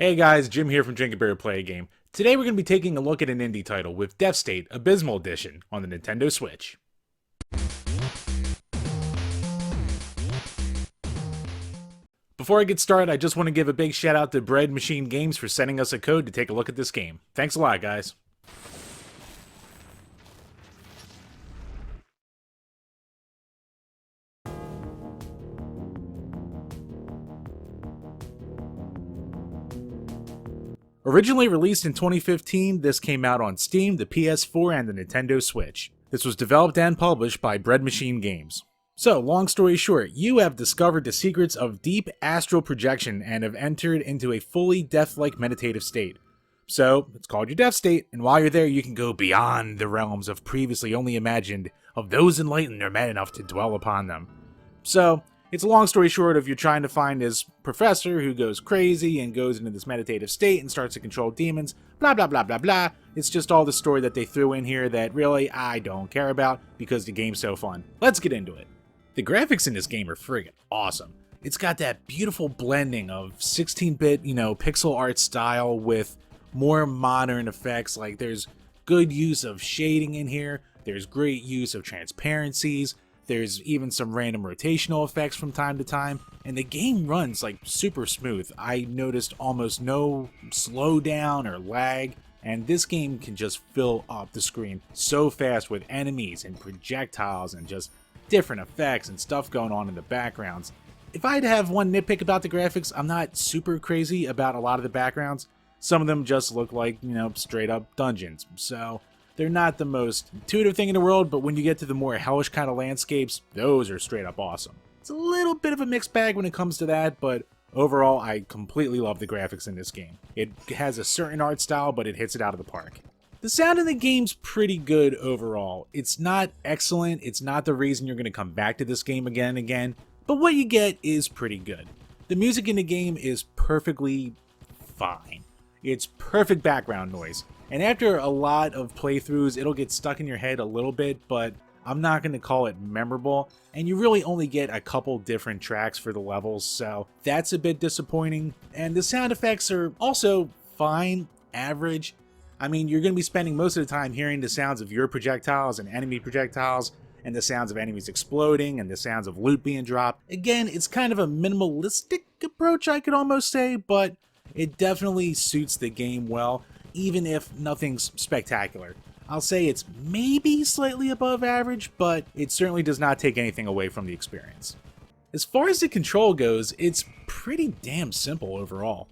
Hey guys, Jim here from DrinkABeerandPlayAGame. Today we're going to be taking a look at an indie title with Deathstate, Abyssal Edition on the Nintendo Switch. Before I get started, I just want to give a big shout out to Bread Machine Games for sending us a code to take a look at this game. Thanks a lot, guys. Originally released in 2015, this came out on Steam, the PS4, and the Nintendo Switch. This was developed and published by Bread Machine Games. So, long story short, you have discovered the secrets of deep astral projection and have entered into a fully death-like meditative state. So, it's called your death state, and while you're there, you can go beyond the realms of previously only imagined of those enlightened or mad enough to dwell upon them. So, it's a long story short of you're trying to find this professor who goes crazy and goes into this meditative state and starts to control demons, blah blah blah blah blah. It's just all the story that they threw in here that really I don't care about because the game's so fun. Let's get into it. The graphics in this game are friggin' awesome. It's got that beautiful blending of 16-bit, pixel art style with more modern effects. Like there's good use of shading in here, there's great use of transparencies, there's even some random rotational effects from time to time, and the game runs like super smooth. I noticed almost no slowdown or lag, and this game can just fill up the screen so fast with enemies and projectiles and just different effects and stuff going on in the backgrounds. If I had to have one nitpick about the graphics, I'm not super crazy about a lot of the backgrounds. Some of them just look like, straight up dungeons. So they're not the most intuitive thing in the world, but when you get to the more hellish kind of landscapes, those are straight up awesome. It's a little bit of a mixed bag when it comes to that, but overall, I completely love the graphics in this game. It has a certain art style, but it hits it out of the park. The sound in the game's pretty good overall. It's not excellent, it's not the reason you're going to come back to this game again and again, but what you get is pretty good. The music in the game is perfectly fine. It's perfect background noise. And after a lot of playthroughs, it'll get stuck in your head a little bit, but I'm not going to call it memorable. And you really only get a couple different tracks for the levels, so that's a bit disappointing. And the sound effects are also fine, average. I mean, you're going to be spending most of the time hearing the sounds of your projectiles and enemy projectiles, and the sounds of enemies exploding, and the sounds of loot being dropped. Again, it's kind of a minimalistic approach, I could almost say, but it definitely suits the game well, even if nothing's spectacular. I'll say it's maybe slightly above average, but it certainly does not take anything away from the experience. As far as the control goes, it's pretty damn simple overall.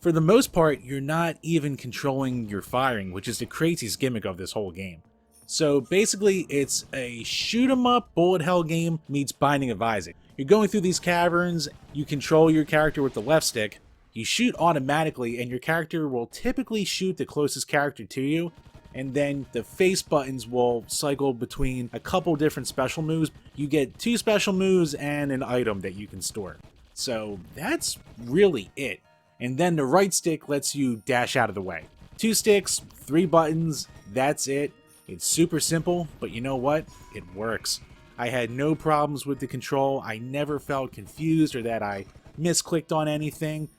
For the most part, you're not even controlling your firing, which is the craziest gimmick of this whole game. So basically, it's a shoot-'em-up bullet hell game meets Binding of Isaac. You're going through these caverns, you control your character with the left stick, you shoot automatically, and your character will typically shoot the closest character to you, and then the face buttons will cycle between a couple different special moves. You get 2 special moves and an item that you can store. So that's really it. And then the right stick lets you dash out of the way. 2 sticks, 3 buttons, that's it. It's super simple, but you know what? It works. I had no problems with the control. I never felt confused or that I misclicked on anything.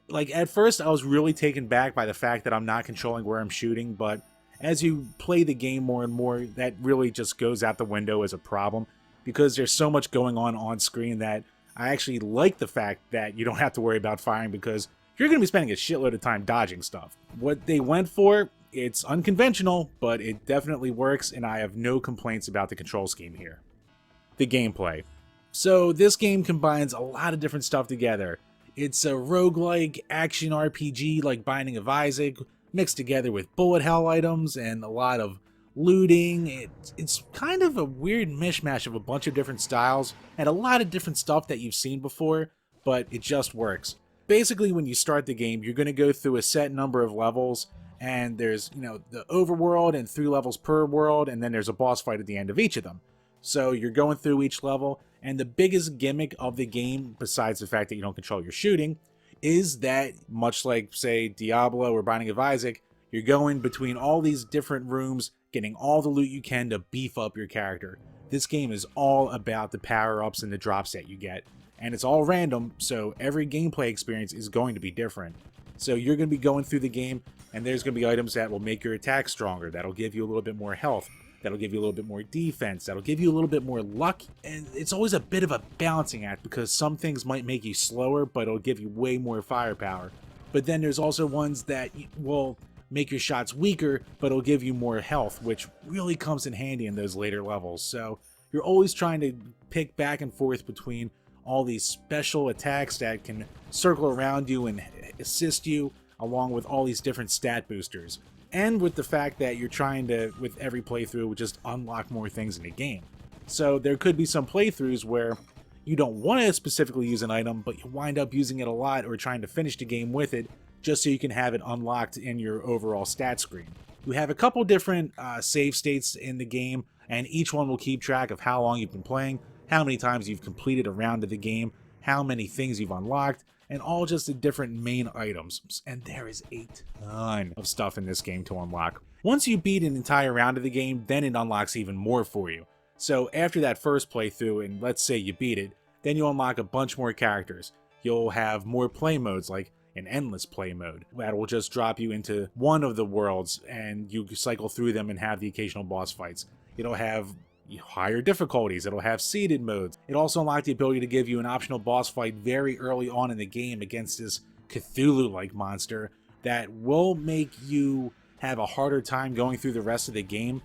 At first I was really taken back by the fact that I'm not controlling where I'm shooting, but as you play the game more and more, that really just goes out the window as a problem, because there's so much going on screen that I actually like the fact that you don't have to worry about firing, because you're going to be spending a shitload of time dodging stuff. What they went for, it's unconventional, but it definitely works, and I have no complaints about the control scheme here. The gameplay. So this game combines a lot of different stuff together. It's a roguelike action RPG like Binding of Isaac, mixed together with bullet hell items and a lot of looting. It's kind of a weird mishmash of a bunch of different styles and a lot of different stuff that you've seen before, but it just works. Basically, when you start the game, you're going to go through a set number of levels, and there's, the overworld and 3 levels per world, and then there's a boss fight at the end of each of them. So you're going through each level, and the biggest gimmick of the game, besides the fact that you don't control your shooting, is that, much like, say, Diablo or Binding of Isaac, you're going between all these different rooms, getting all the loot you can to beef up your character. This game is all about the power-ups and the drops that you get, and it's all random, so every gameplay experience is going to be different. So you're going to be going through the game, and there's going to be items that will make your attack stronger, that'll give you a little bit more health, that'll give you a little bit more defense, that'll give you a little bit more luck, and it's always a bit of a balancing act because some things might make you slower, but it'll give you way more firepower. But then there's also ones that will make your shots weaker, but it'll give you more health, which really comes in handy in those later levels. So you're always trying to pick back and forth between all these special attacks that can circle around you and assist you, along with all these different stat boosters. And with the fact that you're trying to, with every playthrough, just unlock more things in the game. So there could be some playthroughs where you don't want to specifically use an item, but you wind up using it a lot or trying to finish the game with it, just so you can have it unlocked in your overall stat screen. You have a couple different save states in the game, and each one will keep track of how long you've been playing, how many times you've completed a round of the game, how many things you've unlocked, and all just the different main items. And there is a ton of stuff in this game to unlock. Once you beat an entire round of the game, then it unlocks even more for you. So after that first playthrough, and let's say you beat it, then you unlock a bunch more characters. You'll have more play modes, like an endless play mode that will just drop you into one of the worlds and you cycle through them and have the occasional boss fights. It'll have higher difficulties, it'll have seeded modes. It also unlocks the ability to give you an optional boss fight very early on in the game against this Cthulhu-like monster that will make you have a harder time going through the rest of the game,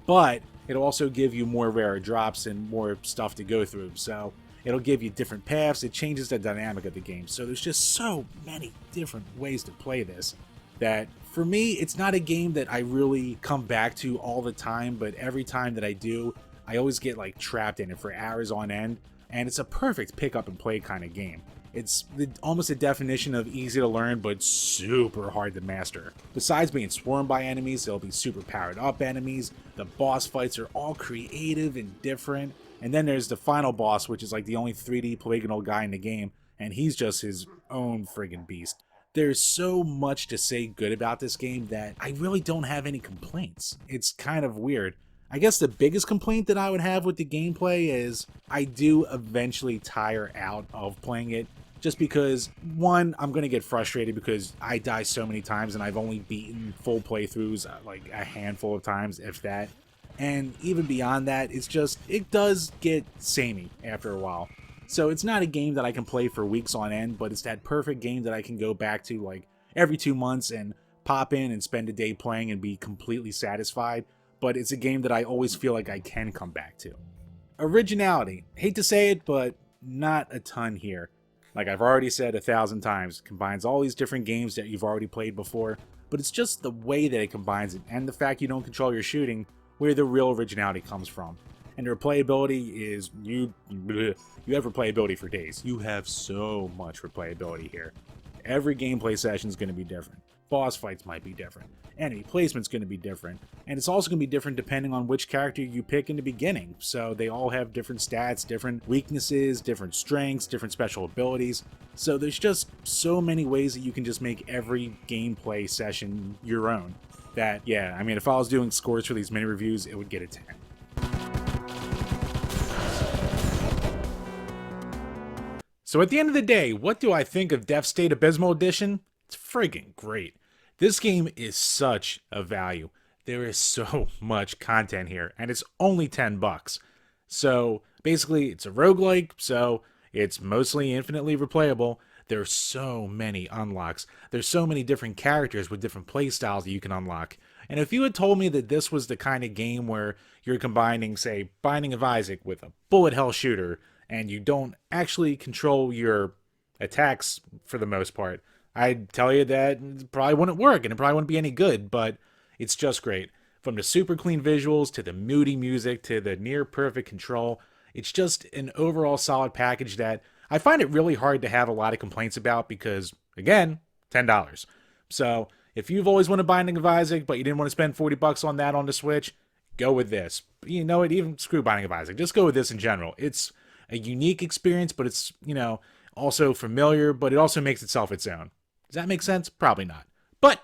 but it'll also give you more rare drops and more stuff to go through. So it'll give you different paths, it changes the dynamic of the game. So there's just so many different ways to play this that for me, it's not a game that I really come back to all the time, but every time that I do, I always get like trapped in it for hours on end, and it's a perfect pick up and play kind of game. It's almost a definition of easy to learn, but super hard to master. Besides being swarmed by enemies, there'll be super powered up enemies. The boss fights are all creative and different. And then there's the final boss, which is like the only 3D polygonal guy in the game, and he's just his own friggin' beast. There's so much to say good about this game that I really don't have any complaints. It's kind of weird. I guess the biggest complaint that I would have with the gameplay is I do eventually tire out of playing it, just because, one, I'm going to get frustrated because I die so many times and I've only beaten full playthroughs like a handful of times, if that. And even beyond that, it's just, it does get samey after a while. So it's not a game that I can play for weeks on end, but it's that perfect game that I can go back to like every 2 months and pop in and spend a day playing and be completely satisfied. But it's a game that I always feel like I can come back to. Originality. Hate to say it, but not a ton here. Like I've already said 1,000 times, it combines all these different games that you've already played before, but it's just the way that it combines it and the fact you don't control your shooting where the real originality comes from. And the replayability is, you have replayability for days. You have so much replayability here. Every gameplay session is going to be different. Boss fights might be different. Enemy placement's going to be different. And it's also going to be different depending on which character you pick in the beginning. So they all have different stats, different weaknesses, different strengths, different special abilities. So there's just so many ways that you can just make every gameplay session your own. That, yeah, I mean, if I was doing scores for these mini reviews, it would get a 10. So at the end of the day, what do I think of Deathstate Abyssal Edition? It's friggin' great. This game is such a value. There is so much content here, and it's only $10. So basically, it's a roguelike, so it's mostly infinitely replayable. There's so many unlocks. There's so many different characters with different playstyles that you can unlock. And if you had told me that this was the kind of game where you're combining, say, Binding of Isaac with a bullet hell shooter, and you don't actually control your attacks for the most part, I'd tell you that it probably wouldn't work and it probably wouldn't be any good, but it's just great. From the super clean visuals to the moody music to the near perfect control, it's just an overall solid package that I find it really hard to have a lot of complaints about because, again, $10. So if you've always wanted Binding of Isaac, but you didn't want to spend $40 on that on the Switch, go with this. You know what, even screw Binding of Isaac, just go with this in general. It's a unique experience, but it's, you know, also familiar, but it also makes itself its own. Does that make sense? Probably not. But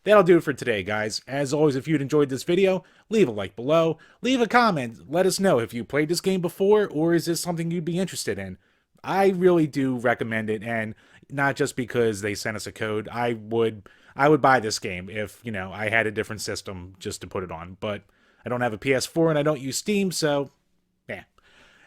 that'll do it for today, guys. As always, if you'd enjoyed this video, leave a like below, leave a comment, let us know if you played this game before, or is this something you'd be interested in. I really do recommend it, and not just because they sent us a code. I would buy this game if, I had a different system just to put it on, but I don't have a PS4 and I don't use Steam, so yeah.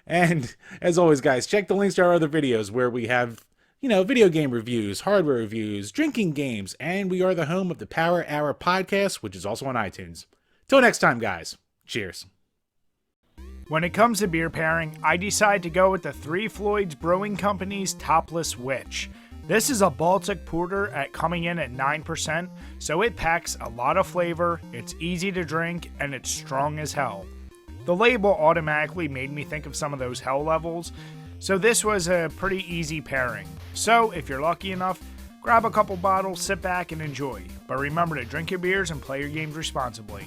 And as always, guys, check the links to our other videos where we have, video game reviews, hardware reviews, drinking games, and we are the home of the Power Hour podcast, which is also on iTunes. Till next time, guys. Cheers. When it comes to beer pairing, I decide to go with the Three Floyds Brewing Company's Topless Witch. This is a Baltic porter coming in at 9%, so it packs a lot of flavor, it's easy to drink, and it's strong as hell. The label automatically made me think of some of those hell levels, so this was a pretty easy pairing. So if you're lucky enough, grab a couple bottles, sit back, and enjoy. But remember to drink your beers and play your games responsibly.